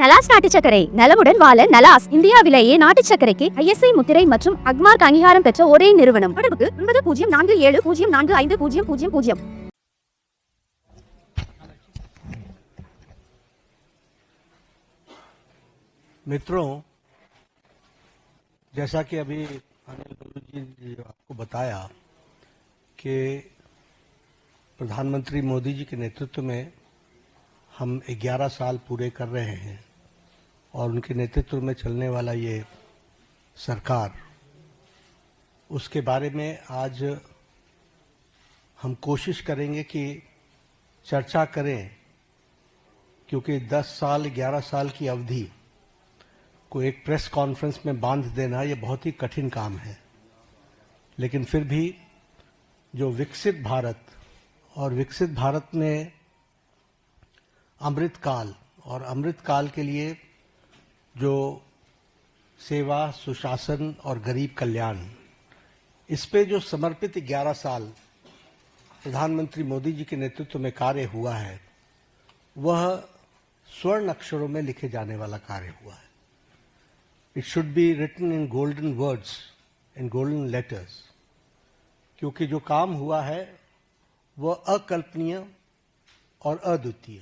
நலாஸ் நாட்டு சர்க்கரை நலமுடன் வாழ நலாஸ் இந்தியாவிலேயே நாட்டு சர்க்கரைக்கு ISI முத்திரை மற்றும் அக்மார்க் அங்கீகாரம் பெற்ற ஒரே நிறுவனம். தொடர்புக்கு 9047045000. मित्रों, जैसा कि अभी अनिल बलूच जी ने आपको बताया कि प्रधानमंत्री मोदी जी के नेतृत्व में हम 11 साल पूरे कर रहे हैं और उनके नेतृत्व में चलने वाला ये सरकार, उसके बारे में आज हम कोशिश करेंगे कि चर्चा करें, क्योंकि 10 साल 11 साल की अवधि को एक प्रेस कॉन्फ्रेंस में बांध देना ये बहुत ही कठिन काम है। लेकिन फिर भी जो विकसित भारत और विकसित भारत में अमृतकाल और अमृतकाल के लिए जो सेवा, सुशासन और गरीब कल्याण, इस पे जो समर्पित 11 साल प्रधानमंत्री मोदी जी के नेतृत्व में कार्य हुआ है, वह स्वर्ण अक्षरों में लिखे जाने वाला कार्य हुआ है। It should be written in golden words, in golden letters, क्योंकि जो काम हुआ है वह अकल्पनीय और अद्वितीय,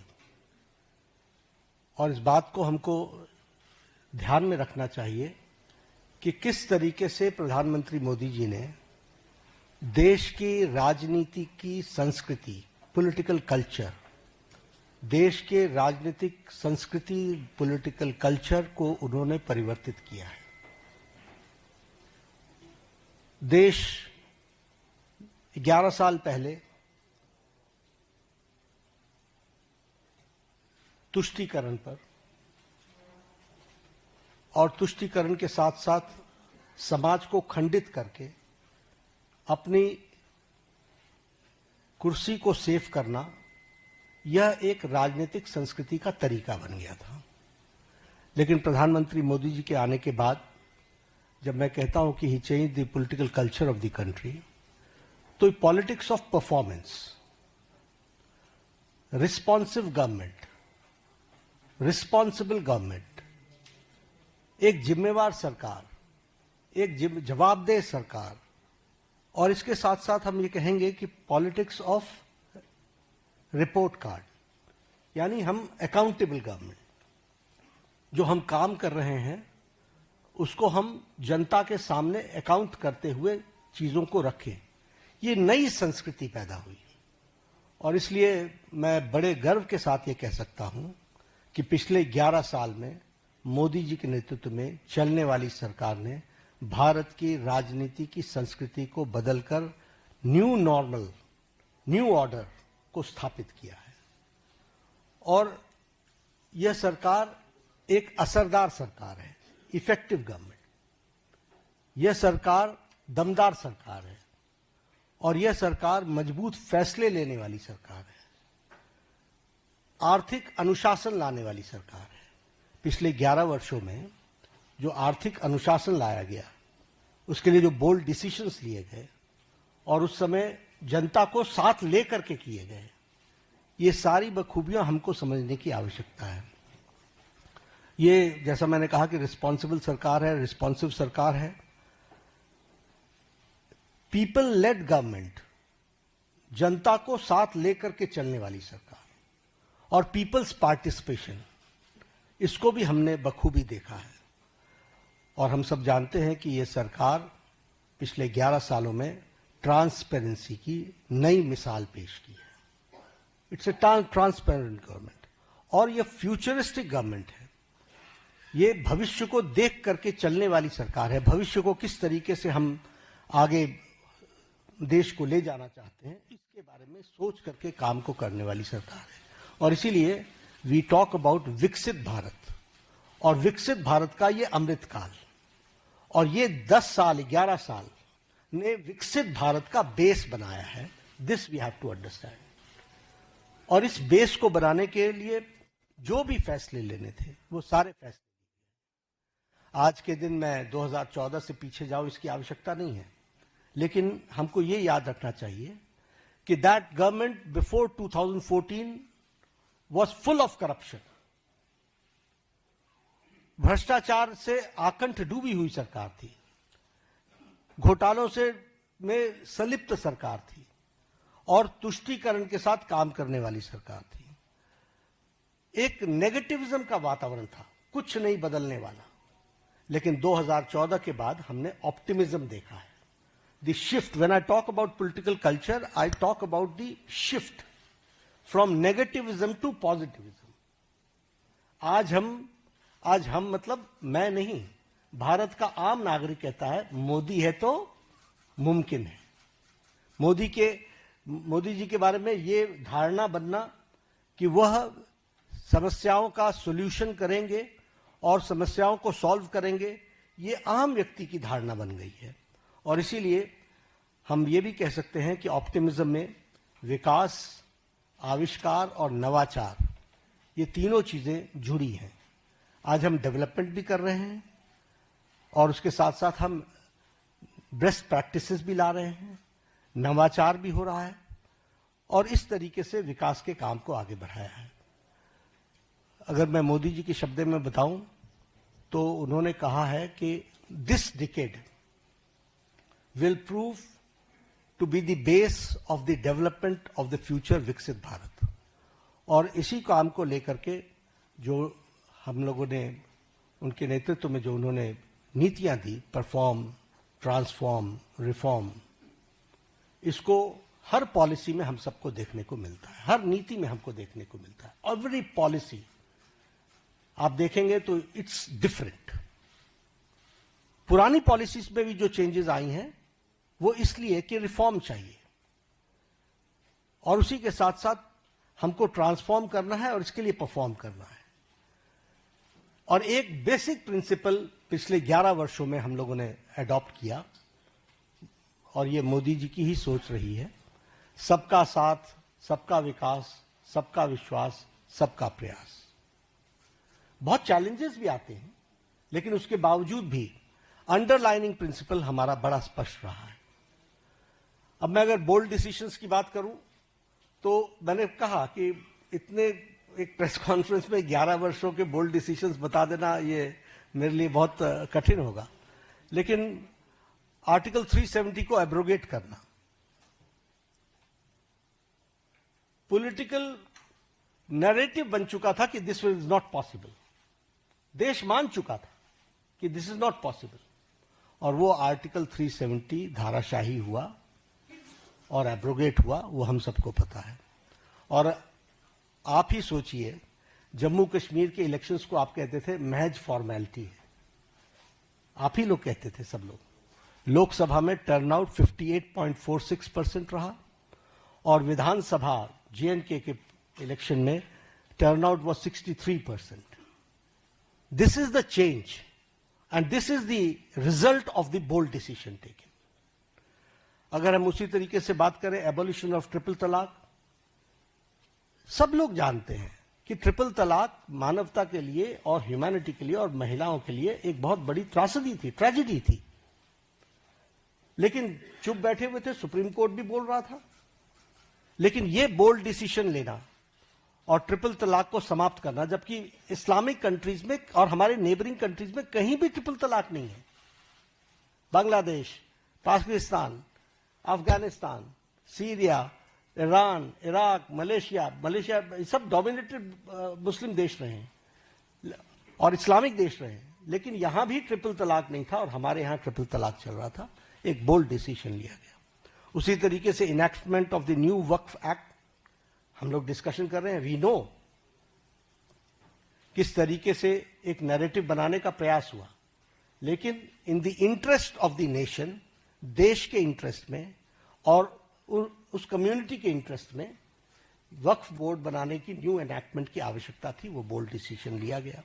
और इस बात को हमको ध्यान में रखना चाहिए कि किस तरीके से प्रधानमंत्री मोदी जी ने देश की राजनीति की संस्कृति, पॉलिटिकल कल्चर, देश के राजनीतिक संस्कृति, पॉलिटिकल कल्चर को उन्होंने परिवर्तित किया है। देश 11 साल पहले तुष्टीकरण पर और तुष्टीकरण के साथ साथ समाज को खंडित करके अपनी कुर्सी को सेव करना, यह एक राजनीतिक संस्कृति का तरीका बन गया था। लेकिन प्रधानमंत्री मोदी जी के आने के बाद जब मैं कहता हूं कि he change the political culture of the country, तो politics of performance, responsive government, responsible government, एक जिम्मेवार सरकार, एक जवाबदेह सरकार, और इसके साथ साथ हम ये कहेंगे कि पॉलिटिक्स ऑफ रिपोर्ट कार्ड, यानी हम अकाउंटेबल गवर्नमेंट, जो हम काम कर रहे हैं उसको हम जनता के सामने अकाउंट करते हुए चीजों को रखें। ये नई संस्कृति पैदा हुई, और इसलिए मैं बड़े गर्व के साथ ये कह सकता हूं कि पिछले 11 साल में मोदी जी के नेतृत्व में चलने वाली सरकार ने भारत की राजनीति की संस्कृति को बदलकर न्यू नॉर्मल, न्यू ऑर्डर को स्थापित किया है। और यह सरकार एक असरदार सरकार है, इफेक्टिव गवर्नमेंट। यह सरकार दमदार सरकार है, और यह सरकार मजबूत फैसले लेने वाली सरकार है, आर्थिक अनुशासन लाने वाली सरकार है। पिछले 11 वर्षों में जो आर्थिक अनुशासन लाया गया, उसके लिए जो बोल्ड डिसीजंस लिए गए और उस समय जनता को साथ लेकर के किए गए, ये सारी बखूबियां हमको समझने की आवश्यकता है। ये जैसा मैंने कहा कि रिस्पॉन्सिबल सरकार है, रिस्पॉन्सिव सरकार है, पीपल लेड गवर्नमेंट, जनता को साथ लेकर के चलने वाली सरकार, और पीपल्स पार्टिसिपेशन, इसको भी हमने बखूबी देखा है। और हम सब जानते हैं कि ये सरकार पिछले 11 सालों में ट्रांसपेरेंसी की नई मिसाल पेश की है। इट्स ए ट्रांसपेरेंट गवर्नमेंट, और ये फ्यूचरिस्टिक गवर्नमेंट है। ये भविष्य को देख करके चलने वाली सरकार है। भविष्य को किस तरीके से हम आगे देश को ले जाना चाहते हैं, इसके बारे में सोच करके काम को करने वाली सरकार है। और इसीलिए वी टॉक अबाउट विकसित भारत, और विकसित भारत का ये अमृतकाल, और ये 10 साल 11 साल ने विकसित भारत का बेस बनाया है। This we have to understand. और इस बेस को बनाने के लिए जो भी फैसले लेने थे, वो सारे फैसले, आज के दिन मैं 2014 से पीछे जाऊं इसकी आवश्यकता नहीं है, लेकिन हमको ये याद रखना चाहिए कि that government before 2014 was full of corruption. भ्रष्टाचार से आकंठ डूबी हुई सरकार थी, घोटालों से में संलिप्त सरकार थी और तुष्टीकरण के साथ काम करने वाली सरकार थी। एक नेगेटिविज्म का वातावरण था, कुछ नहीं बदलने वाला। लेकिन 2014 के बाद हमने ऑप्टिमिज्म देखा है। The shift, when I talk about political culture, I talk about the shift from negativism to positivism. आज हम मतलब मैं नहीं, भारत का आम नागरिक कहता है मोदी है तो मुमकिन है। मोदी जी के बारे में ये धारणा बनना कि वह समस्याओं का सॉल्यूशन करेंगे और समस्याओं को सॉल्व करेंगे, ये आम व्यक्ति की धारणा बन गई है। और इसीलिए हम ये भी कह सकते हैं कि ऑप्टिमिज्म में विकास, आविष्कार और नवाचार, ये तीनों चीजें जुड़ी हैं। आज हम डेवलपमेंट भी कर रहे हैं और उसके साथ साथ हम बेस्ट प्रैक्टिसेस भी ला रहे हैं, नवाचार भी हो रहा है और इस तरीके से विकास के काम को आगे बढ़ाया है। अगर मैं मोदी जी के शब्द में बताऊं तो उन्होंने कहा है कि this decade will prove to be the base of the development of the future विकसित भारत। और इसी काम को लेकर के जो हम लोगों ने उनके नेतृत्व में जो उन्होंने नीतियां दी, परफॉर्म, ट्रांसफॉर्म, रिफॉर्म, इसको हर पॉलिसी में हम सबको देखने को मिलता है, हर नीति में हमको देखने को मिलता है। एवरी पॉलिसी आप देखेंगे तो इट्स डिफरेंट। पुरानी पॉलिसीज में भी जो चेंजेस आई हैं वो इसलिए कि रिफॉर्म चाहिए और उसी के साथ साथ हमको ट्रांसफॉर्म करना है और इसके लिए परफॉर्म करना है। और एक बेसिक प्रिंसिपल पिछले 11 वर्षों में हम लोगों ने अडॉप्ट किया और ये मोदी जी की ही सोच रही है, सबका साथ, सबका विकास, सबका विश्वास, सबका प्रयास। बहुत चैलेंजेस भी आते हैं लेकिन उसके बावजूद भी अंडरलाइनिंग प्रिंसिपल हमारा बड़ा स्पष्ट रहा है। अब मैं अगर बोल्ड डिसीजंस की बात करूं तो मैंने कहा कि इतने एक प्रेस कॉन्फ्रेंस में 11 वर्षों के बोल्ड डिसीजंस बता देना ये मेरे लिए बहुत कठिन होगा, लेकिन आर्टिकल 370 को एब्रोगेट करना, पॉलिटिकल नैरेटिव बन चुका था कि दिस इज नॉट पॉसिबल, देश मान चुका था कि दिस इज नॉट पॉसिबल, और वो आर्टिकल 370 धाराशाही हुआ और एब्रोगेट हुआ, वो हम सबको पता है। और आप ही सोचिए, जम्मू कश्मीर के इलेक्शंस को आप कहते थे महज फॉर्मेलिटी है, आप ही लोग कहते थे, सब लोग। लोकसभा में टर्नआउट 58.46% रहा और विधानसभा JNK के इलेक्शन में turnout was 63%। This is the change and this is the result of the bold decision taken. अगर हम उसी तरीके से बात करें एबॉलिशन ऑफ ट्रिपल तलाक, सब लोग जानते हैं कि ट्रिपल तलाक मानवता के लिए और ह्यूमैनिटी के लिए और महिलाओं के लिए एक बहुत बड़ी त्रासदी थी, ट्रेजेडी थी, लेकिन चुप बैठे हुए थे, सुप्रीम कोर्ट भी बोल रहा था। लेकिन यह बोल्ड डिसीजन लेना और ट्रिपल तलाक को समाप्त करना, जबकि इस्लामिक कंट्रीज में और हमारे नेबरिंग कंट्रीज में कहीं भी ट्रिपल तलाक नहीं है। Bangladesh, Pakistan, Afghanistan, Syria, Iran, Iraq, Malaysia सब डोमिनेटेड मुस्लिम देश रहे हैं और इस्लामिक देश रहे हैं, लेकिन यहां भी ट्रिपल तलाक नहीं था और हमारे यहां ट्रिपल तलाक चल रहा था। एक बोल्ड डिसीजन लिया गया। उसी तरीके से enactment of the new Waqf act हम लोग डिस्कशन कर रहे हैं। वी नो किस तरीके से एक नैरेटिव बनाने का प्रयास हुआ, लेकिन in the interest of the nation, देश के इंटरेस्ट में और उस कम्युनिटी के इंटरेस्ट में वक्फ बोर्ड बनाने की न्यू एनैक्टमेंट की आवश्यकता थी, वो बोल्ड डिसीजन लिया गया।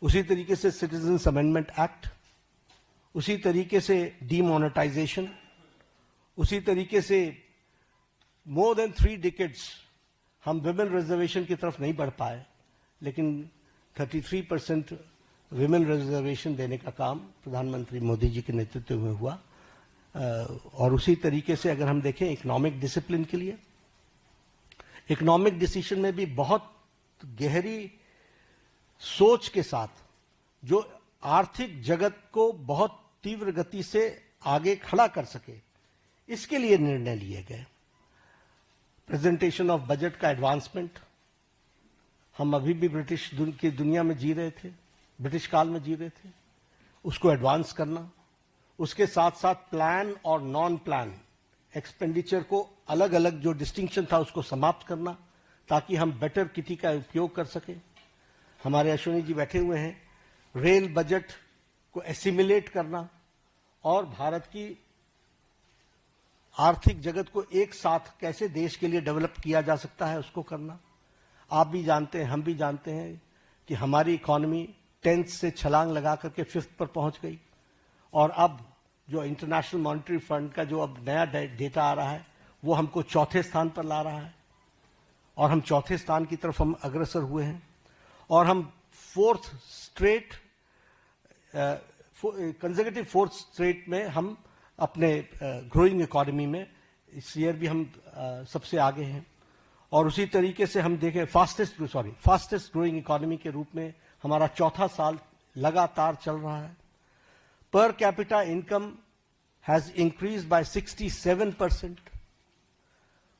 उसी तरीके से सिटीजन्स अमेंडमेंट एक्ट, उसी तरीके से डीमोनेटाइजेशन, उसी तरीके से मोर देन 3 डिकेड्स हम विमेन रिजर्वेशन की तरफ नहीं बढ़ पाए, लेकिन 33% विमेन रिजर्वेशन देने का काम प्रधानमंत्री मोदी जी के नेतृत्व में हुआ। और उसी तरीके से अगर हम देखें इकोनॉमिक डिसिप्लिन के लिए, इकोनॉमिक डिसीजन में भी बहुत गहरी सोच के साथ जो आर्थिक जगत को बहुत तीव्र गति से आगे खड़ा कर सके, इसके लिए निर्णय लिए गए। प्रेजेंटेशन ऑफ बजट का एडवांसमेंट, हम अभी भी ब्रिटिश की दुनिया में जी रहे थे, ब्रिटिश काल में जी रहे थे, उसको एडवांस करना, उसके साथ साथ प्लान और नॉन प्लान एक्सपेंडिचर को अलग अलग जो डिस्टिंक्शन था उसको समाप्त करना, ताकि हम बेटर किटी का उपयोग कर सके। हमारे अश्विनी जी बैठे हुए हैं, रेल बजट को एसिमिलेट करना और भारत की आर्थिक जगत को एक साथ कैसे देश के लिए डेवलप किया जा सकता है उसको करना। आप भी जानते हैं, हम भी जानते हैं कि हमारी इकोनॉमी 10th से छलांग लगा करके 5th पर पहुंच गई, और अब जो इंटरनेशनल मॉनेटरी फंड का जो अब नया डेटा आ रहा है वो हमको 4थे स्थान पर ला रहा है, और हम 4थे स्थान की तरफ हम अग्रसर हुए हैं, और हम 4th straight consecutive 4th straight में हम अपने ग्रोइंग इकोनॉमी में इस ईयर भी हम सबसे आगे हैं। और उसी तरीके से हम देखें फास्टेस्ट ग्रोइंग इकोनॉमी के रूप में हमारा 4था साल लगातार चल रहा है। Per capita income has increased by 67%,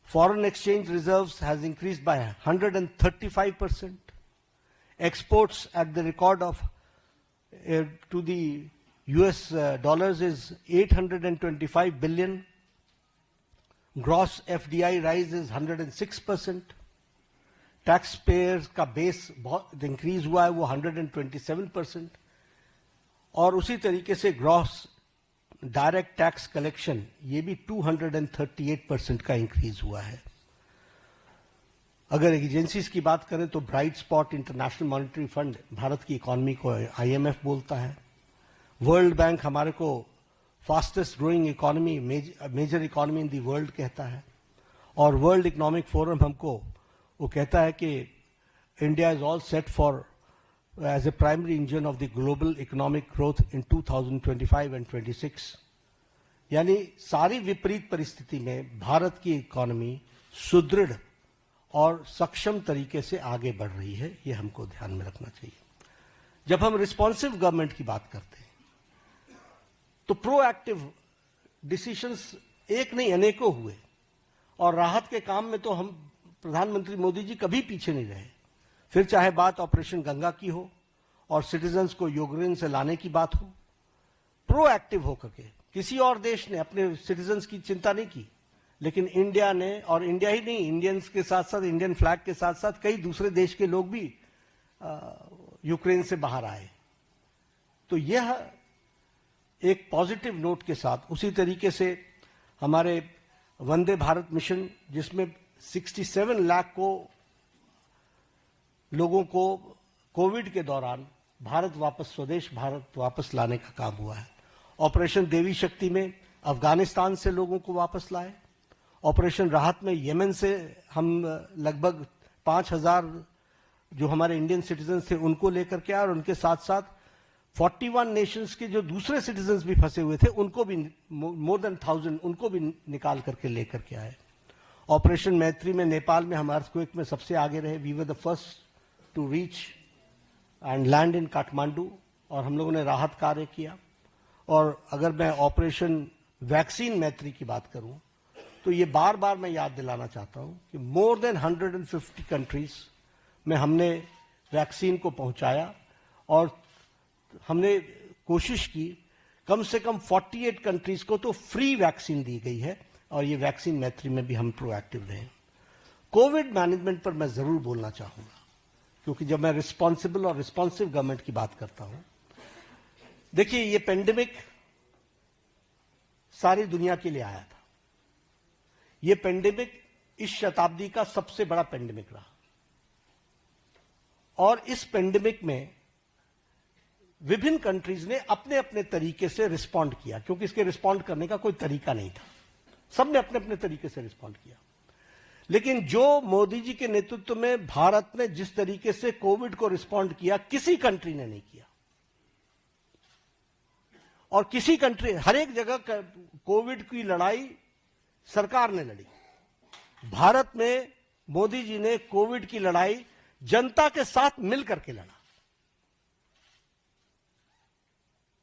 foreign exchange reserves has increased by 135%, exports at the record of to the US dollars is 825 billion. Gross FDI rise is 106%. Taxpayers का बेस बहुत इंक्रीज हुआ है, वो 127%, और उसी तरीके से ग्रॉस डायरेक्ट टैक्स कलेक्शन ये भी 238% का इंक्रीज हुआ है। अगर एजेंसीज की बात करें तो bright spot international monetary fund Bharat की इकोनॉमी को IMF बोलता है, वर्ल्ड बैंक हमारे को fastest growing economy, major economy in the world कहता है, और वर्ल्ड इकोनॉमिक फोरम हमको वो कहता है कि India is all set for as a primary engine of the global economic growth in 2025 and 26। यानी सारी विपरीत परिस्थिति में भारत की इकोनॉमी सुदृढ़ और सक्षम तरीके से आगे बढ़ रही है, ये हमको ध्यान में रखना चाहिए। जब हम रिस्पॉन्सिव गवर्नमेंट की बात करते हैं तो प्रोएक्टिव डिसीजंस एक नहीं अनेकों हुए, और राहत के काम में तो हम प्रधानमंत्री मोदी जी कभी पीछे नहीं रहे। फिर चाहे बात ऑपरेशन गंगा की हो और सिटीजन्स को यूक्रेन से लाने की बात हो, प्रोएक्टिव होकर के किसी और देश ने अपने सिटीजन्स की चिंता नहीं की, लेकिन इंडिया ने, और इंडिया ही नहीं, इंडियंस के साथ साथ, इंडियन फ्लैग के साथ साथ कई दूसरे देश के लोग भी यूक्रेन से बाहर आए। तो यह एक पॉजिटिव नोट के साथ, उसी तरीके से हमारे वंदे भारत मिशन, जिसमें 67 लाख को लोगों को कोविड के दौरान भारत वापस, स्वदेश भारत वापस लाने का काम हुआ है। ऑपरेशन देवी शक्ति में अफगानिस्तान से लोगों को वापस लाए। ऑपरेशन राहत में येमेन से हम लगभग 5,000 जो हमारे इंडियन सिटीजन्स थे उनको लेकर के आए, और उनके साथ साथ 41 नेशंस के जो दूसरे सिटीजन्स भी फंसे हुए थे उनको भी, मोर देन 1000 उनको भी निकाल करके लेकर के आए। ऑपरेशन मैत्री में नेपाल में हम अर्थक्वेक में सबसे आगे रहे। We were the first to reach and land in Kathmandu, और हम लोगों ने राहत कार्य किया। और अगर मैं ऑपरेशन वैक्सीन मैत्री की बात करूं तो ये बार बार मैं याद दिलाना चाहता हूं कि मोर देन 150 कंट्रीज में हमने वैक्सीन को पहुंचाया, और हमने कोशिश की कम से कम 48 कंट्रीज को तो फ्री वैक्सीन दी गई है, और ये वैक्सीन मैत्री में भी हम प्रोएक्टिव रहे। कोविड मैनेजमेंट पर मैं जरूर बोलना चाहूंगा, क्योंकि जब मैं रिस्पॉन्सिबल और रिस्पॉन्सिव गवर्नमेंट की बात करता हूं, देखिए ये पेंडेमिक सारी दुनिया के लिए आया था। ये पेंडेमिक इस शताब्दी का सबसे बड़ा पेंडेमिक रहा, और इस पेंडेमिक में विभिन्न कंट्रीज ने अपने अपने तरीके से रिस्पॉन्ड किया, क्योंकि इसके रिस्पॉन्ड करने का कोई तरीका नहीं था, सबने अपने अपने तरीके से रिस्पॉन्ड किया। लेकिन जो मोदी जी के नेतृत्व में भारत ने जिस तरीके से कोविड को रिस्पॉन्ड किया, किसी कंट्री ने नहीं किया। और किसी कंट्री, हर एक जगह कोविड की लड़ाई सरकार ने लड़ी। भारत में मोदी जी ने कोविड की लड़ाई जनता के साथ मिलकर के लड़ा।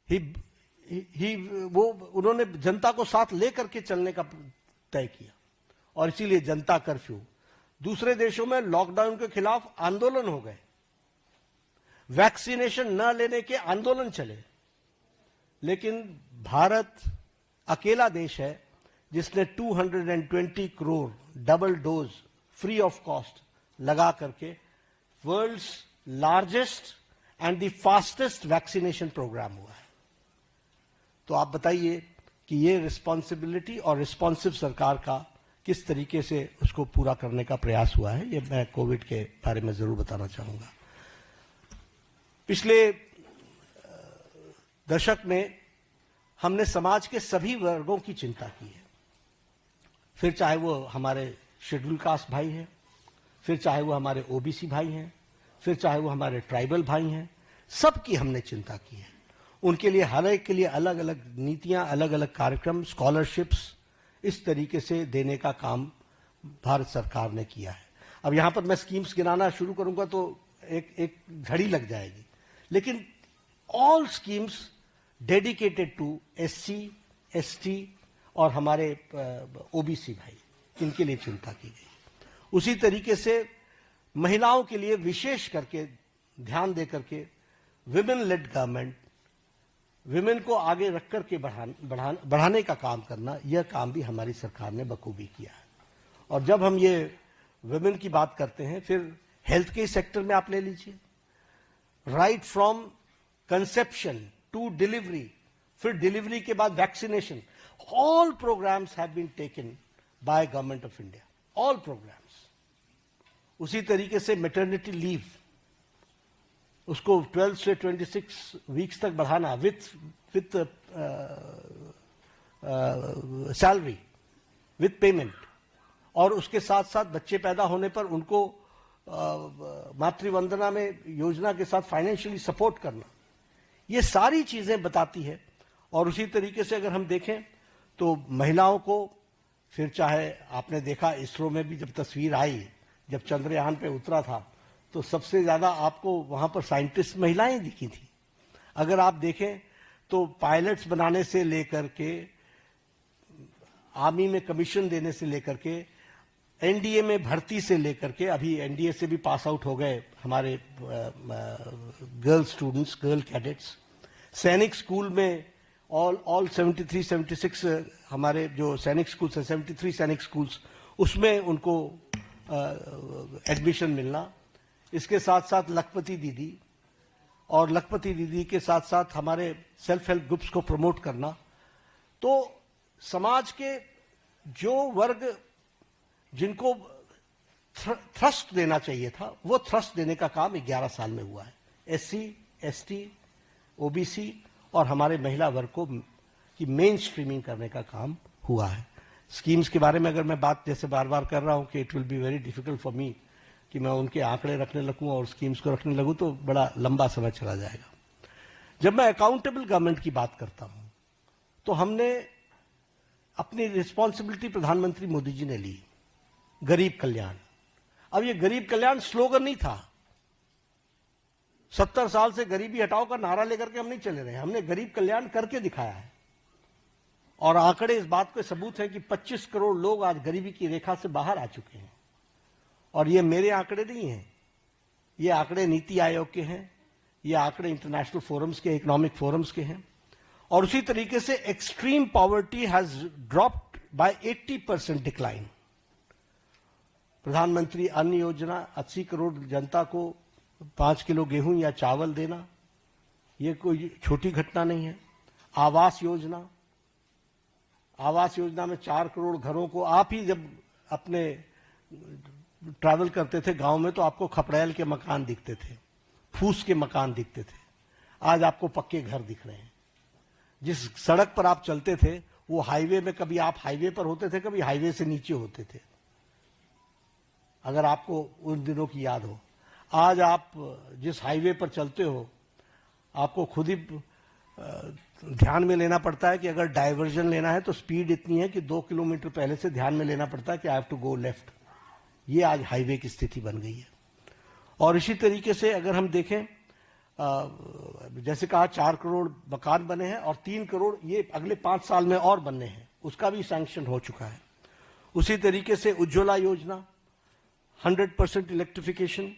वो उन्होंने जनता को साथ लेकर के चलने का तय किया और इसीलिए जनता कर्फ्यू। दूसरे देशों में लॉकडाउन के खिलाफ आंदोलन हो गए, वैक्सीनेशन न लेने के आंदोलन चले, लेकिन भारत अकेला देश है जिसने 220 crore double dose free of cost लगा करके world's largest and the fastest vaccination programme हुआ है। तो आप बताइए कि ये रिस्पॉन्सिबिलिटी और रिस्पॉन्सिव सरकार का किस तरीके से उसको पूरा करने का प्रयास हुआ है, ये मैं कोविड के बारे में जरूर बताना चाहूंगा। पिछले दशक में हमने समाज के सभी वर्गों की चिंता की है, फिर चाहे वो हमारे शेड्यूल कास्ट भाई हैं, फिर चाहे वो हमारे ओबीसी भाई हैं, फिर चाहे वो हमारे ट्राइबल भाई हैं, सबकी हमने चिंता की है। उनके लिए हर एक के लिए अलग अलग नीतियां, अलग अलग कार्यक्रम, स्कॉलरशिप्स इस तरीके से देने का काम भारत सरकार ने किया है। अब यहां पर मैं स्कीम्स गिनाना शुरू करूंगा तो एक घड़ी लग जाएगी, लेकिन all schemes dedicated to SC, ST और हमारे ओबीसी भाई, इनके लिए चिंता की गई। उसी तरीके से महिलाओं के लिए विशेष करके ध्यान देकर के विमेन लेड गवर्नमेंट, विमेन को आगे रख करके बढ़ाने का काम करना, यह काम भी हमारी सरकार ने बखूबी किया है। और जब हम ये विमेन की बात करते हैं, फिर हेल्थ के सेक्टर में आप ले लीजिए, right from conception to delivery, फिर डिलीवरी के बाद vaccination, all programmes have been taken by government of India, all programmes. उसी तरीके से मैटरनिटी लीव, उसको 12 से 26 वीक्स तक बढ़ाना विथ सैलरी, विथ पेमेंट, और उसके साथ साथ बच्चे पैदा होने पर उनको मातृवंदना में योजना के साथ फाइनेंशियली सपोर्ट करना, ये सारी चीजें बताती है। और उसी तरीके से अगर हम देखें तो महिलाओं को, फिर चाहे आपने देखा इसरो में भी जब तस्वीर आई, जब चंद्रयान पे उतरा था, तो सबसे ज्यादा आपको वहां पर साइंटिस्ट महिलाएं दिखी थी। अगर आप देखें तो पायलट्स बनाने से लेकर के, आर्मी में कमीशन देने से लेकर के, एनडीए में भर्ती से लेकर के, अभी एनडीए से भी पास आउट हो गए हमारे गर्ल स्टूडेंट्स, गर्ल कैडेट्स, सैनिक स्कूल में ऑल 73-76 हमारे जो सैनिक स्कूल्स हैं, 73 सैनिक स्कूल्स, उसमें उनको एडमिशन मिलना। इसके साथ साथ लखपति दीदी, और लखपति दीदी के साथ साथ हमारे सेल्फ हेल्प ग्रुप्स को प्रमोट करना। तो समाज के जो वर्ग जिनको थ्रस्ट देना चाहिए था, वो थ्रस्ट देने का काम 11 साल में हुआ है। एससी, एसटी, ओबीसी और हमारे महिला वर्ग को की मेन स्ट्रीमिंग करने का काम हुआ है। स्कीम्स के बारे में अगर मैं बात जैसे बार बार कर रहा हूं कि it will be very difficult for me कि मैं उनके आंकड़े रखने लगूं और स्कीम्स को रखने लगूं तो बड़ा लंबा समय चला जाएगा। जब मैं अकाउंटेबल गवर्नमेंट की बात करता हूं तो हमने अपनी रिस्पॉन्सिबिलिटी प्रधानमंत्री मोदी जी ने ली, गरीब कल्याण। अब ये गरीब कल्याण स्लोगन नहीं था, 70 साल से गरीबी हटाओ का नारा लेकर के हम नहीं चले रहे, हमने गरीब कल्याण करके दिखाया है। और आंकड़े इस बात के सबूत है कि 25 करोड़ लोग आज गरीबी की रेखा से बाहर आ चुके हैं। और ये मेरे आंकड़े नहीं हैं, ये आंकड़े नीति आयोग के हैं, ये आंकड़े इंटरनेशनल फोरम्स के, इकोनॉमिक फोरम्स के हैं। और उसी तरीके से extreme poverty has dropped by 80% decline. प्रधानमंत्री अन्न योजना, 80 करोड़ जनता को 5 किलो गेहूं या चावल देना, ये कोई छोटी घटना नहीं है। आवास योजना, आवास योजना में 4 करोड़ घरों को, आप ही जब अपने ट्रैवल करते थे गांव में तो आपको खपड़ैल के मकान दिखते थे, फूस के मकान दिखते थे, आज आपको पक्के घर दिख रहे हैं। जिस सड़क पर आप चलते थे वो हाईवे में, कभी आप हाईवे पर होते थे, कभी हाईवे से नीचे होते थे, अगर आपको उन दिनों की याद हो। आज आप जिस हाईवे पर चलते हो आपको खुद ही ध्यान में लेना पड़ता है कि अगर डाइवर्जन लेना है तो स्पीड इतनी है कि 2 किलोमीटर पहले से ध्यान में लेना पड़ता है कि I have to go left. ये आज हाईवे की स्थिति बन गई है। और इसी तरीके से अगर हम देखें, जैसे कहा 4 करोड़ मकान बने हैं और 3 करोड़ ये अगले 5 साल में और बनने हैं, उसका भी सैंक्शन हो चुका है। उसी तरीके से उज्ज्वला योजना 100% इलेक्ट्रिफिकेशन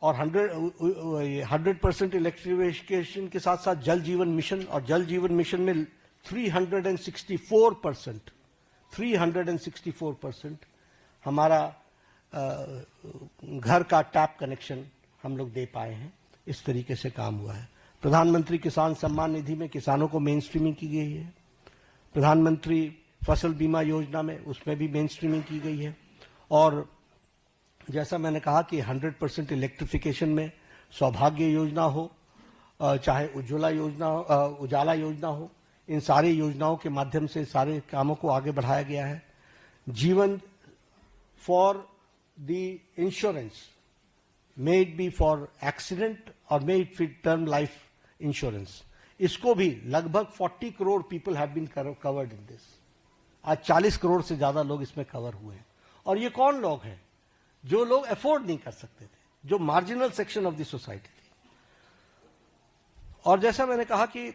और 100% इलेक्ट्रिफिकेशन के साथ साथ जल जीवन मिशन, और जल जीवन मिशन में 364% हमारा घर का टैप कनेक्शन हम लोग दे पाए हैं। इस तरीके से काम हुआ है। प्रधानमंत्री किसान सम्मान निधि में किसानों को मेन स्ट्रीमिंग की गई है। प्रधानमंत्री फसल बीमा योजना में उसमें भी मेन स्ट्रीमिंग की गई है। और जैसा मैंने कहा कि 100% इलेक्ट्रिफिकेशन में सौभाग्य योजना हो, चाहे उज्ज्वला योजना, उजाला योजना हो, इन सारी योजनाओं के माध्यम से सारे कामों को आगे बढ़ाया गया है। जीवन for the insurance, may it be for accident और may it fit term life insurance, इसको भी लगभग 40 crore people have been covered in this. आज 40 करोड़ से ज्यादा लोग इसमें कवर हुए हैं। और ये कौन लोग हैं? जो लोग अफोर्ड नहीं कर सकते थे, जो marginal section of the society थी। और जैसा मैंने कहा कि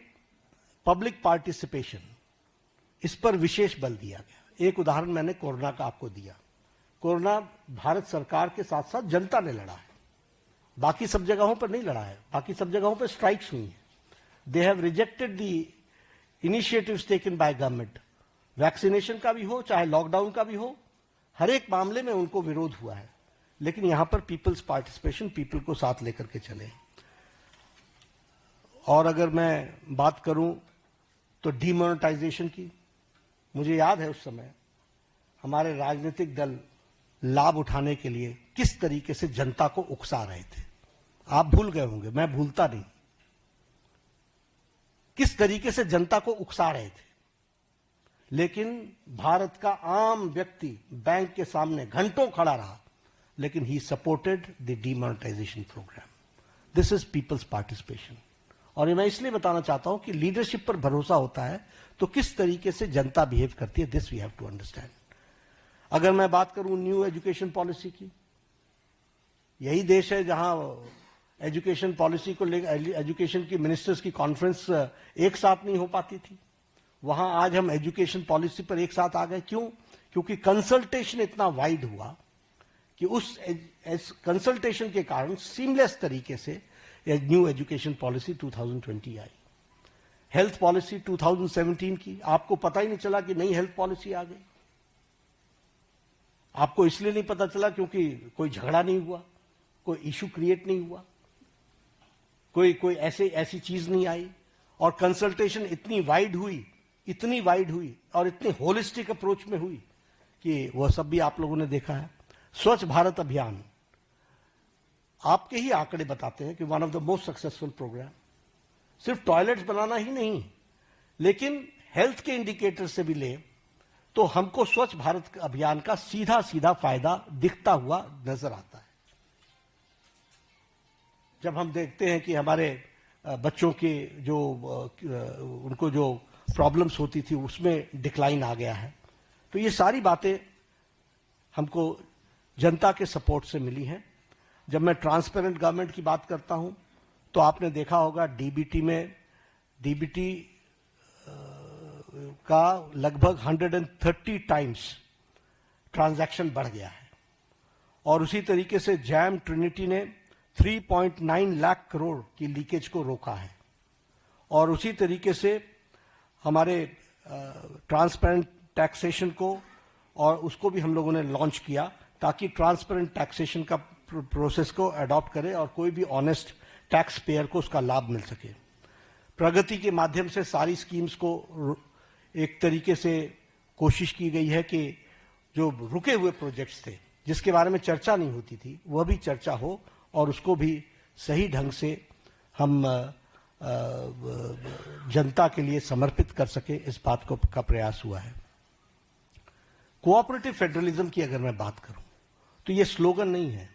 पब्लिक पार्टिसिपेशन, इस पर विशेष बल दिया गया। एक उदाहरण मैंने कोरोना का आपको दिया। कोरोना भारत सरकार के साथ साथ जनता ने लड़ा है, बाकी सब जगहों पर नहीं लड़ा है। बाकी सब जगहों पर स्ट्राइक्स हुई हैं। They have rejected the initiatives taken by government. Vaccination का भी हो चाहे लॉकडाउन का भी हो, हर एक मामले में उनको विरोध हुआ है। लेकिन यहां पर पीपल्स पार्टिसिपेशन, पीपल को साथ लेकर के चले। और अगर मैं बात करूं तो डीमोनेटाइजेशन की, मुझे याद है उस समय हमारे राजनीतिक दल लाभ उठाने के लिए किस तरीके से जनता को उकसा रहे थे। आप भूल गए होंगे, मैं भूलता नहीं, किस तरीके से जनता को उकसा रहे थे। लेकिन भारत का आम व्यक्ति बैंक के सामने घंटों खड़ा रहा, लेकिन he supported the demonetisation programme. This is people's participation. और ये मैं इसलिए बताना चाहता हूं कि लीडरशिप पर भरोसा होता है तो किस तरीके से जनता बिहेव करती है, this we have to understand. अगर मैं बात करूं न्यू एजुकेशन पॉलिसी की, यही देश है जहां एजुकेशन पॉलिसी को लेकर एजुकेशन की मिनिस्टर्स की कॉन्फ्रेंस एक साथ नहीं हो पाती थी। वहां आज हम एजुकेशन पॉलिसी पर एक साथ आ गए। क्यों? क्योंकि कंसल्टेशन इतना वाइड हुआ कि उस कंसल्टेशन के कारण सीमलेस तरीके से न्यू एजुकेशन पॉलिसी 2020 आई। हेल्थ पॉलिसी 2017 की, आपको पता ही नहीं चला कि नई हेल्थ पॉलिसी आ गई। आपको इसलिए नहीं पता चला क्योंकि कोई झगड़ा नहीं हुआ, कोई इशू क्रिएट नहीं हुआ, कोई ऐसी चीज नहीं आई। और कंसल्टेशन इतनी वाइड हुई और इतनी होलिस्टिक अप्रोच में हुई कि वह सब भी आप लोगों ने देखा है। स्वच्छ भारत अभियान, आपके ही आंकड़े बताते हैं कि one of the most successful programme. सिर्फ टॉयलेट्स बनाना ही नहीं, लेकिन हेल्थ के इंडिकेटर से भी ले तो हमको स्वच्छ भारत अभियान का सीधा सीधा फायदा दिखता हुआ नजर आता है। जब हम देखते हैं कि हमारे बच्चों के जो उनको जो प्रॉब्लम्स होती थी उसमें डिक्लाइन आ गया है, तो ये सारी बातें हमको जनता के सपोर्ट से मिली हैं। जब मैं ट्रांसपेरेंट गवर्नमेंट की बात करता हूं तो आपने देखा होगा डीबीटी का लगभग 130 टाइम्स ट्रांजैक्शन बढ़ गया है। और उसी तरीके से जैम ट्रिनिटी ने 3.9 लाख करोड़ की लीकेज को रोका है। और उसी तरीके से हमारे ट्रांसपेरेंट टैक्सेशन को और उसको भी हम लोगों ने लॉन्च किया ताकि ट्रांसपेरेंट टैक्सेशन का प्रोसेस को अडॉप्ट करे और कोई भी ऑनेस्ट टैक्स पेयर को उसका लाभ मिल सके। प्रगति के माध्यम से सारी स्कीम्स को एक तरीके से कोशिश की गई है कि जो रुके हुए प्रोजेक्ट्स थे जिसके बारे में चर्चा नहीं होती थी वह भी चर्चा हो और उसको भी सही ढंग से हम जनता के लिए समर्पित कर सके, इस बात का प्रयास हुआ है। कोऑपरेटिव फेडरलिज्म की अगर मैं बात करूं तो ये स्लोगन नहीं है,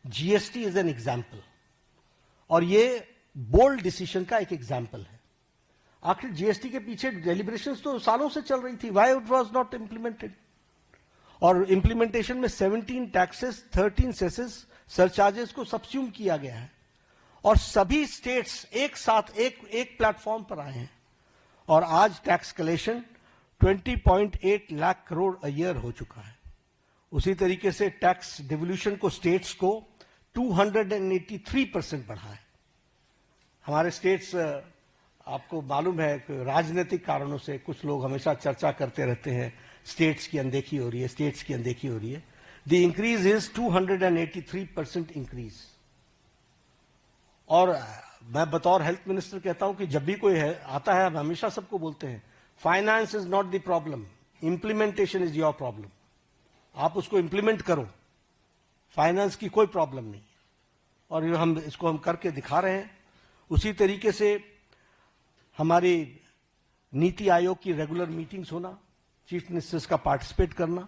जीएसटी इज एन एग्जाम्पल और ये बोल्ड डिसीजन का एक एग्जाम्पल है। आखिर जीएसटी के पीछे डेलिब्रेशंस तो सालों से चल रही थी, why it was not implemented. और इंप्लीमेंटेशन में 17 टैक्सेस, 13 सेसेस, सरचार्जेस को सब्स्यूम किया गया है और सभी स्टेट्स एक साथ एक प्लेटफॉर्म पर आए हैं और आज tax collection 20.8 lakh crore a year हो चुका है। उसी तरीके से टैक्स डिवोल्यूशन को स्टेट्स को 283% बढ़ा है। हमारे स्टेट्स, आपको मालूम है कि राजनीतिक कारणों से कुछ लोग हमेशा चर्चा करते रहते हैं स्टेट्स की अनदेखी हो रही है, स्टेट्स की अनदेखी हो रही है। The increase is 283% increase. और मैं बतौर हेल्थ मिनिस्टर कहता हूं कि जब भी कोई आता है, हम हमेशा सबको बोलते हैं finance is not the problem, implementation is your problem. आप उसको इंप्लीमेंट करो, फाइनेंस की कोई प्रॉब्लम नहीं है। और इसको हम करके दिखा रहे हैं। उसी तरीके से हमारी नीति आयोग की रेगुलर मीटिंग्स होना, चीफ मिनिस्टर्स का पार्टिसिपेट करना,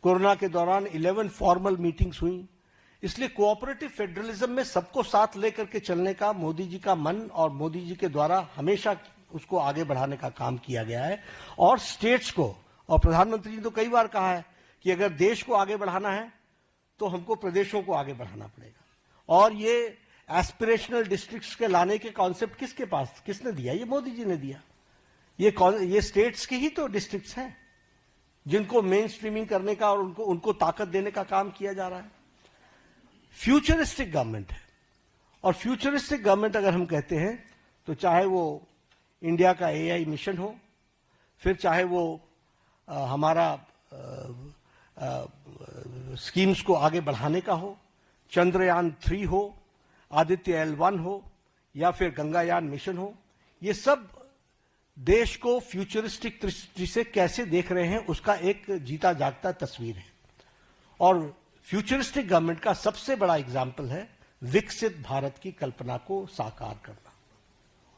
कोरोना के दौरान 11 फॉर्मल मीटिंग्स हुई। इसलिए कोऑपरेटिव फेडरलिज्म में सबको साथ लेकर के चलने का मोदी जी का मन और मोदी जी के द्वारा हमेशा उसको आगे बढ़ाने का काम किया गया है। और स्टेट्स को, और प्रधानमंत्री जी ने तो कई बार कहा है कि अगर देश को आगे बढ़ाना है तो हमको प्रदेशों को आगे बढ़ाना पड़ेगा। और ये एस्पिरेशनल डिस्ट्रिक्ट्स के लाने के कॉन्सेप्ट किसने दिया? ये मोदी जी ने दिया। ये स्टेट्स की ही तो डिस्ट्रिक्ट्स हैं जिनको मेन स्ट्रीमिंग करने का और उनको ताकत देने का काम किया जा रहा है। फ्यूचरिस्टिक गवर्नमेंट है। और फ्यूचरिस्टिक गवर्नमेंट अगर हम कहते हैं तो चाहे वो इंडिया का एआई मिशन हो, फिर चाहे वो हमारा स्कीम्स को आगे बढ़ाने का हो, चंद्रयान 3 हो, आदित्य L1 हो, या फिर गंगायान मिशन हो, ये सब देश को फ्यूचरिस्टिक दृष्टि से कैसे देख रहे हैं उसका एक जीता जागता तस्वीर है। और फ्यूचरिस्टिक गवर्नमेंट का सबसे बड़ा एग्जाम्पल है विकसित भारत की कल्पना को साकार करना।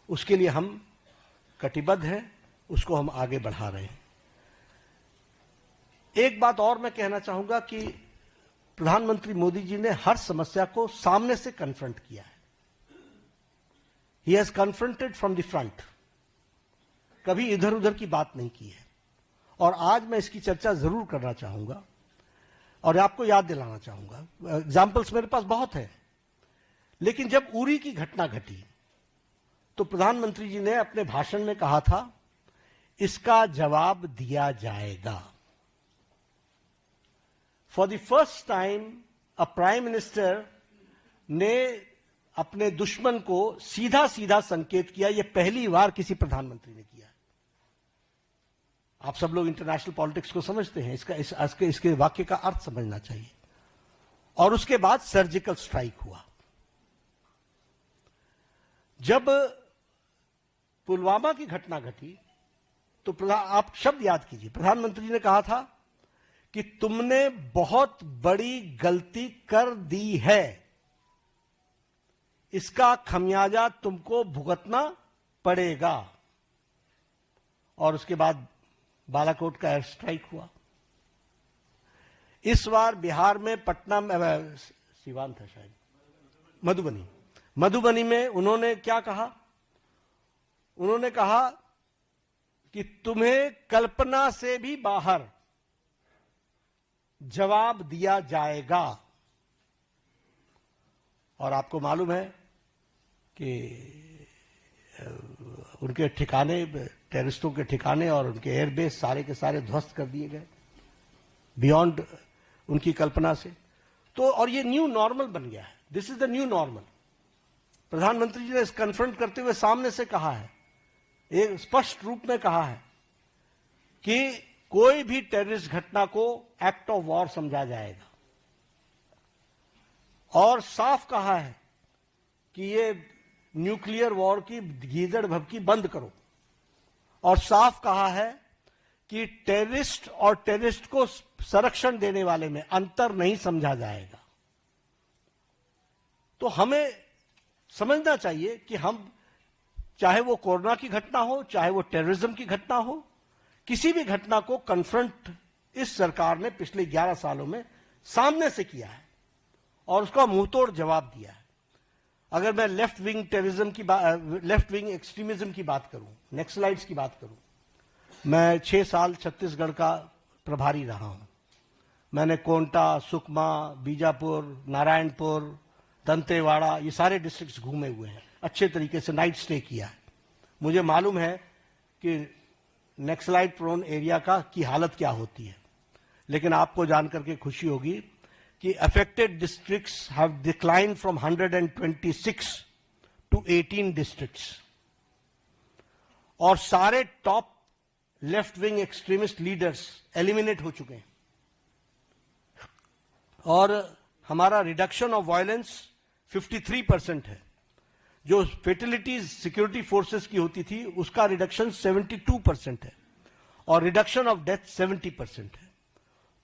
उसके लिए हम कटिबद्ध हैं, उसको हम आगे बढ़ा रहे हैं। एक बात और मैं कहना चाहूंगा कि प्रधानमंत्री मोदी जी ने हर समस्या को सामने से कन्फ्रंट किया है। He has confronted from the front, कभी इधर उधर की बात नहीं की है। और आज मैं इसकी चर्चा जरूर करना चाहूंगा और आपको याद दिलाना चाहूंगा। एग्जाम्पल्स मेरे पास बहुत है, लेकिन जब उरी की घटना घटी तो प्रधानमंत्री जी ने अपने भाषण में कहा था इसका जवाब दिया जाएगा। For the first time a prime minister ने अपने दुश्मन को सीधा सीधा संकेत किया। यह पहली बार किसी प्रधानमंत्री ने किया। आप सब लोग इंटरनेशनल पॉलिटिक्स को समझते हैं, इसके वाक्य का अर्थ समझना चाहिए। और उसके बाद सर्जिकल स्ट्राइक हुआ। जब पुलवामा की घटना घटी तो आप शब्द याद कीजिए, प्रधानमंत्री ने कहा था कि तुमने बहुत बड़ी गलती कर दी है, इसका खमियाजा तुमको भुगतना पड़ेगा। और उसके बाद बालाकोट का एयर स्ट्राइक हुआ। इस बार बिहार में पटना में, सीवान था शायद, मधुबनी में उन्होंने क्या कहा? उन्होंने कहा कि तुम्हें कल्पना से भी बाहर जवाब दिया जाएगा। और आपको मालूम है कि उनके ठिकाने, टेररिस्टों के ठिकाने और उनके एयरबेस सारे के सारे ध्वस्त कर दिए गए बियॉन्ड उनकी कल्पना से। तो और ये न्यू नॉर्मल बन गया है। This is the new normal. प्रधानमंत्री जी ने इस कन्फ्रंट करते हुए सामने से कहा है, एक स्पष्ट रूप में कहा है कि कोई भी टेररिस्ट घटना को एक्ट ऑफ वॉर समझा जाएगा। और साफ कहा है कि ये न्यूक्लियर वॉर की गीदड़ भभकी बंद करो। और साफ कहा है कि टेररिस्ट और टेररिस्ट को संरक्षण देने वाले में अंतर नहीं समझा जाएगा। तो हमें समझना चाहिए कि हम, चाहे वो कोरोना की घटना हो, चाहे वो टेररिज्म की घटना हो, किसी भी घटना को कन्फ्रंट इस सरकार ने पिछले 11 सालों में सामने से किया है और उसका मुंहतोड़ जवाब दिया है। अगर मैं लेफ्ट विंग टेररिज्म की लेफ्ट विंग एक्सट्रीमिज्म की बात करूं, नक्सलाइट्स की बात करूं, मैं 6 साल छत्तीसगढ़ का प्रभारी रहा हूं। मैंने कोंटा, सुकमा, बीजापुर, नारायणपुर, दंतेवाड़ा, ये सारे डिस्ट्रिक्ट्स घूमे हुए हैं, अच्छे तरीके से नाइट स्टे किया है। मुझे मालूम है कि नक्सलाइट प्रोन एरिया की हालत क्या होती है, लेकिन आपको जानकर के खुशी होगी कि affected districts have decline from 126 to 18 districts, और सारे top left wing extremist leaders eliminate हो चुके हैं, और हमारा रिडक्शन ऑफ वायलेंस 53% है। जो फेटिलिटीज सिक्योरिटी फोर्सेस की होती थी उसका रिडक्शन 72% है, और रिडक्शन ऑफ डेथ 70% है।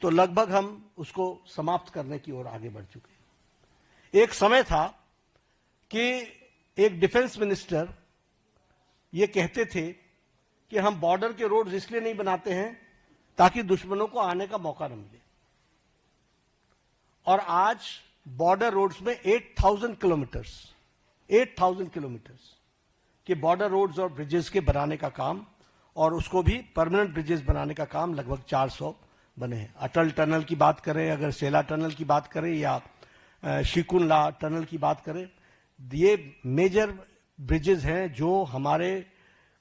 तो लगभग हम उसको समाप्त करने की ओर आगे बढ़ चुके हैं। एक समय था कि एक डिफेंस मिनिस्टर ये कहते थे कि हम बॉर्डर के रोड्स इसलिए नहीं बनाते हैं ताकि दुश्मनों को आने का मौका न मिले, और आज बॉर्डर रोड्स में 8,000 किलोमीटर्स के बॉर्डर रोड्स और ब्रिजेस के बनाने का काम, और उसको भी परमानेंट ब्रिजेस बनाने का काम लगभग 400 बने हैं। अटल टनल की बात करें, अगर सेला टनल की बात करें, या शिकुनला टनल की बात करें, ये मेजर ब्रिजेस हैं जो हमारे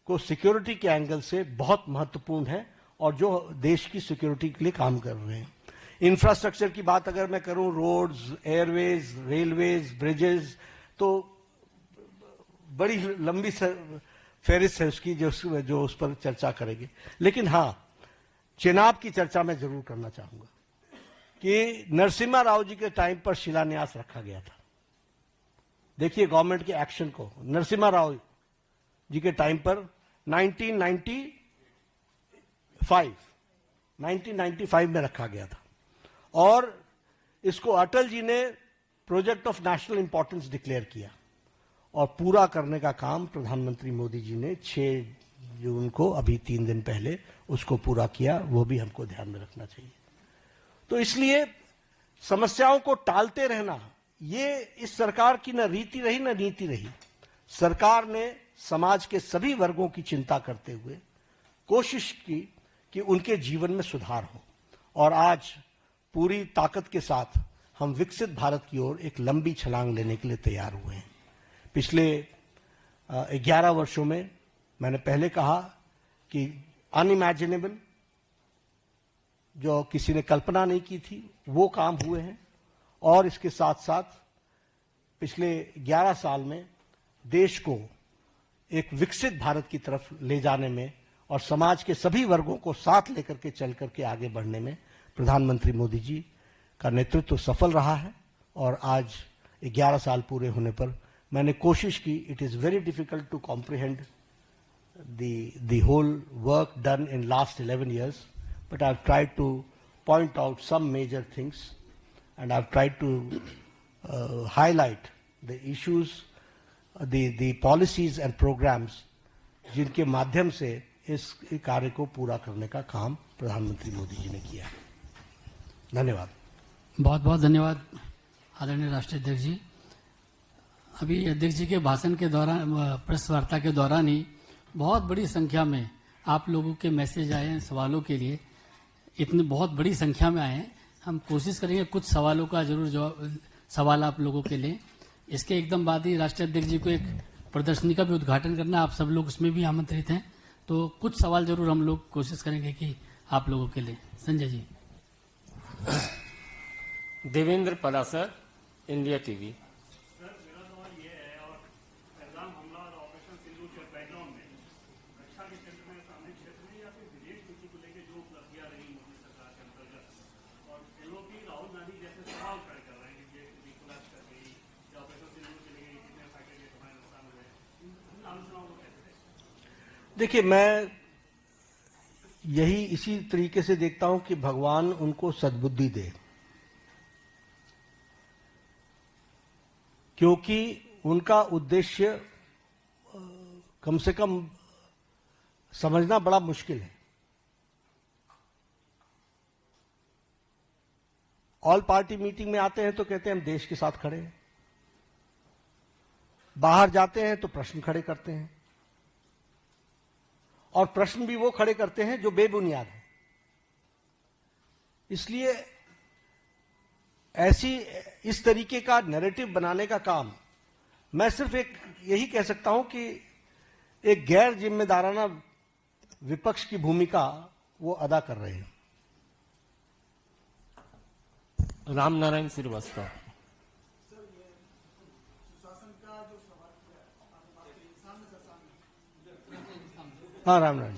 को सिक्योरिटी के एंगल से बहुत महत्वपूर्ण है और जो देश की सिक्योरिटी के लिए काम कर रहे हैं। इंफ्रास्ट्रक्चर की बात अगर मैं करूं, रोड्स, एयरवेज, रेलवेज, ब्रिजेस, तो बड़ी लंबी फेरिस्त है उसकी, जो उस पर चर्चा करेंगे। लेकिन हां, चेनाब की चर्चा मैं जरूर करना चाहूंगा कि नरसिम्हा राव जी के टाइम पर शिलान्यास रखा गया था। देखिए गवर्नमेंट के एक्शन को, नरसिम्हा राव जी के टाइम पर 1995 में रखा गया था, और इसको अटल जी ने project of national importance declare किया, और पूरा करने का काम प्रधानमंत्री मोदी जी ने 6 जून को, अभी 3 दिन पहले, उसको पूरा किया। वो भी हमको ध्यान में रखना चाहिए। तो इसलिए समस्याओं को टालते रहना ये इस सरकार की न रीति रही न नीति रही। सरकार ने समाज के सभी वर्गों की चिंता करते हुए कोशिश की कि उनके जीवन में सुधार हो, और आज पूरी ताकत के साथ हम विकसित भारत की ओर एक लंबी छलांग लेने के लिए तैयार हुए हैं। पिछले 11 वर्षों में मैंने पहले कहा कि अनइमेजिनेबल, जो किसी ने कल्पना नहीं की थी, वो काम हुए हैं, और इसके साथ साथ पिछले 11 साल में देश को एक विकसित भारत की तरफ ले जाने में और समाज के सभी वर्गों को साथ लेकर के चल करके आगे बढ़ने में प्रधानमंत्री मोदी जी का नेतृत्व सफल रहा है। और आज 11 साल पूरे होने पर मैंने कोशिश की, it is very difficult to comprehend the whole work done in last 11 years, but I've tried to point out some major things, and I've tried to highlight the issues, the policies and programs जिनके माध्यम से इस कार्य को पूरा करने का काम प्रधानमंत्री मोदी जी ने किया है। धन्यवाद। बहुत बहुत धन्यवाद आदरणीय राष्ट्रीय अध्यक्ष जी। अभी अध्यक्ष जी के भाषण के दौरान, प्रेस वार्ता के दौरान ही बहुत बड़ी संख्या में आप लोगों के मैसेज आए हैं सवालों के लिए, इतनी बहुत बड़ी संख्या में आए हैं। हम कोशिश करेंगे कुछ सवालों का जरूर जवाब, सवाल आप लोगों के लिए। इसके एकदम बाद ही राष्ट्रीय अध्यक्ष जी को एक प्रदर्शनी का भी उद्घाटन करना, आप सब लोग उसमें भी आमंत्रित हैं, तो कुछ सवाल जरूर हम लोग कोशिश करेंगे कि आप लोगों के लिए। संजय जी। Devendra Palasar, India TV. देखिए, मैं यही इसी तरीके से देखता हूं कि भगवान उनको सद्बुद्धि दे, क्योंकि उनका उद्देश्य कम से कम समझना बड़ा मुश्किल है। ऑल पार्टी मीटिंग में आते हैं तो कहते हैं हम देश के साथ खड़े हैं, बाहर जाते हैं तो प्रश्न खड़े करते हैं, और प्रश्न भी वो खड़े करते हैं जो बेबुनियाद है। इसलिए ऐसी इस तरीके का नैरेटिव बनाने का काम मैं सिर्फ एक यही कह सकता हूं कि एक गैर जिम्मेदाराना विपक्ष की भूमिका वो अदा कर रहे हैं। राम नारायण श्रीवास्तव। हाँ, राम नारायण।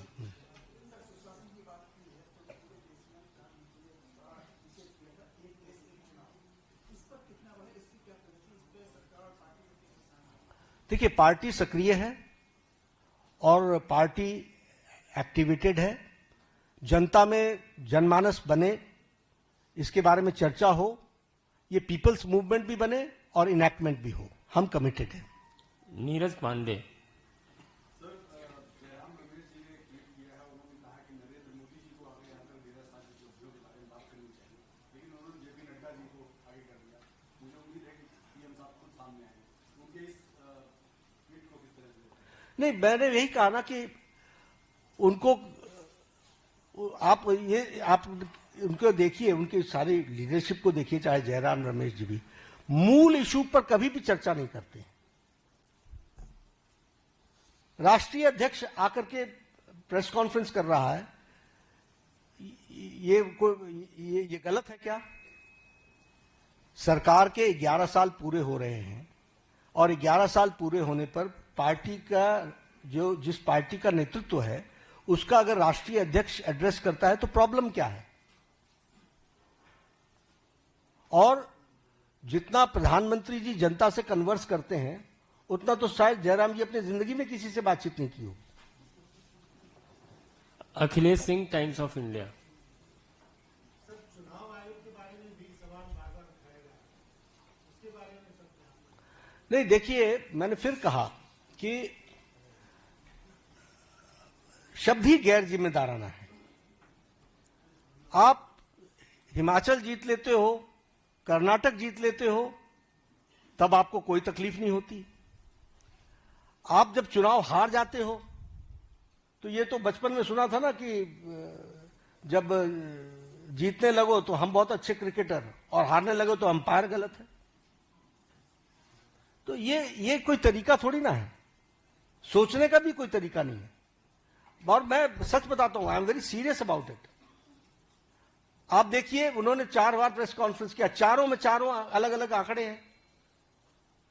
देखिए, पार्टी सक्रिय है और पार्टी एक्टिवेटेड है। जनता में जनमानस बने, इसके बारे में चर्चा हो, ये पीपल्स मूवमेंट भी बने और इनैक्टमेंट भी हो। हम कमिटेड हैं। नीरज पांडे। नहीं, मैंने यही कहा ना कि उनको आप उनको देखिए, उनकी सारी लीडरशिप को देखिए, चाहे जयराम रमेश जी भी मूल इशू पर कभी भी चर्चा नहीं करते। राष्ट्रीय अध्यक्ष आकर के प्रेस कॉन्फ्रेंस कर रहा है, ये गलत है क्या? सरकार के 11 साल पूरे हो रहे हैं और 11 साल पूरे होने पर पार्टी का जिस पार्टी का नेतृत्व है उसका अगर राष्ट्रीय अध्यक्ष एड्रेस करता है तो प्रॉब्लम क्या है? और जितना प्रधानमंत्री जी जनता से कन्वर्स करते हैं उतना तो शायद जयराम जी अपनी जिंदगी में किसी से बातचीत नहीं की हो। Akhilesh Singh, times of India. नहीं, देखिए, मैंने फिर कहा कि शब्द ही गैर जिम्मेदाराना है। आप हिमाचल जीत लेते हो, कर्नाटक जीत लेते हो, तब आपको कोई तकलीफ नहीं होती। आप जब चुनाव हार जाते हो तो ये तो बचपन में सुना था ना कि जब जीतने लगो तो हम बहुत अच्छे क्रिकेटर और हारने लगो तो अंपायर गलत है। तो ये कोई तरीका थोड़ी ना है, सोचने का भी कोई तरीका नहीं है। और मैं सच बताता हूं, I am very serious about it. आप देखिए, उन्होंने 4 बार प्रेस कॉन्फ्रेंस किया, चारों में चारों अलग अलग आंकड़े हैं।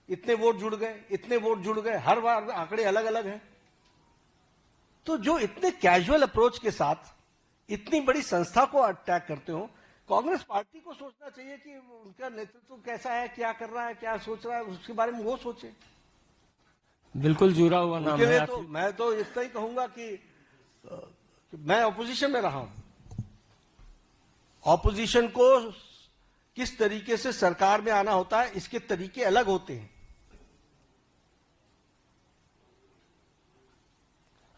इतने वोट जुड़ गए, इतने वोट जुड़ गए, हर बार आंकड़े अलग अलग हैं। तो जो इतने कैजुअल अप्रोच के साथ इतनी बड़ी संस्था को अटैक करते हो, कांग्रेस पार्टी को सोचना चाहिए कि उनका नेतृत्व कैसा है, क्या कर रहा है, क्या सोच रहा है, उसके बारे में वो सोचे। बिल्कुल जुड़ा हुआ नाम है। तो मैं तो इतना ही कहूंगा कि मैं ऑपोजिशन में रहा हूं। ऑपोजिशन को किस तरीके से सरकार में आना होता है, इसके तरीके अलग होते हैं।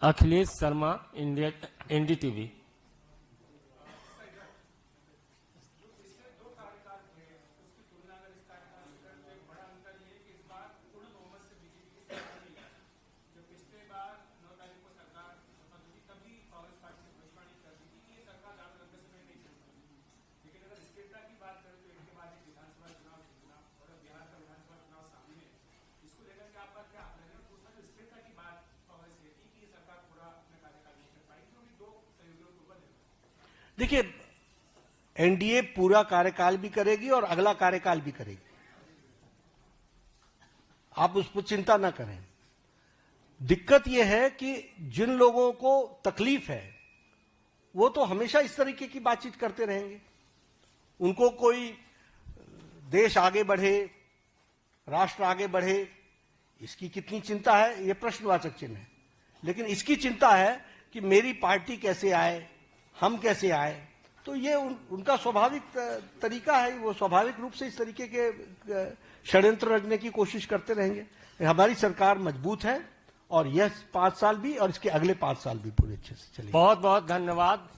Akhilesh Sharma, India, NDTV. देखिए, एनडीए पूरा कार्यकाल भी करेगी और अगला कार्यकाल भी करेगी, आप उस पर चिंता ना करें। दिक्कत यह है कि जिन लोगों को तकलीफ है वो तो हमेशा इस तरीके की बातचीत करते रहेंगे। उनको कोई देश आगे बढ़े, राष्ट्र आगे बढ़े, इसकी कितनी चिंता है, ये प्रश्नवाचक चिन्ह है। लेकिन इसकी चिंता है कि मेरी पार्टी कैसे आए, हम कैसे आए। तो ये उनका स्वाभाविक तरीका है, वो स्वाभाविक रूप से इस तरीके के षड्यंत्र रचने की कोशिश करते रहेंगे। हमारी सरकार मजबूत है और यह 5 साल भी और इसके अगले 5 साल भी पूरे अच्छे से चलेगी। बहुत बहुत धन्यवाद।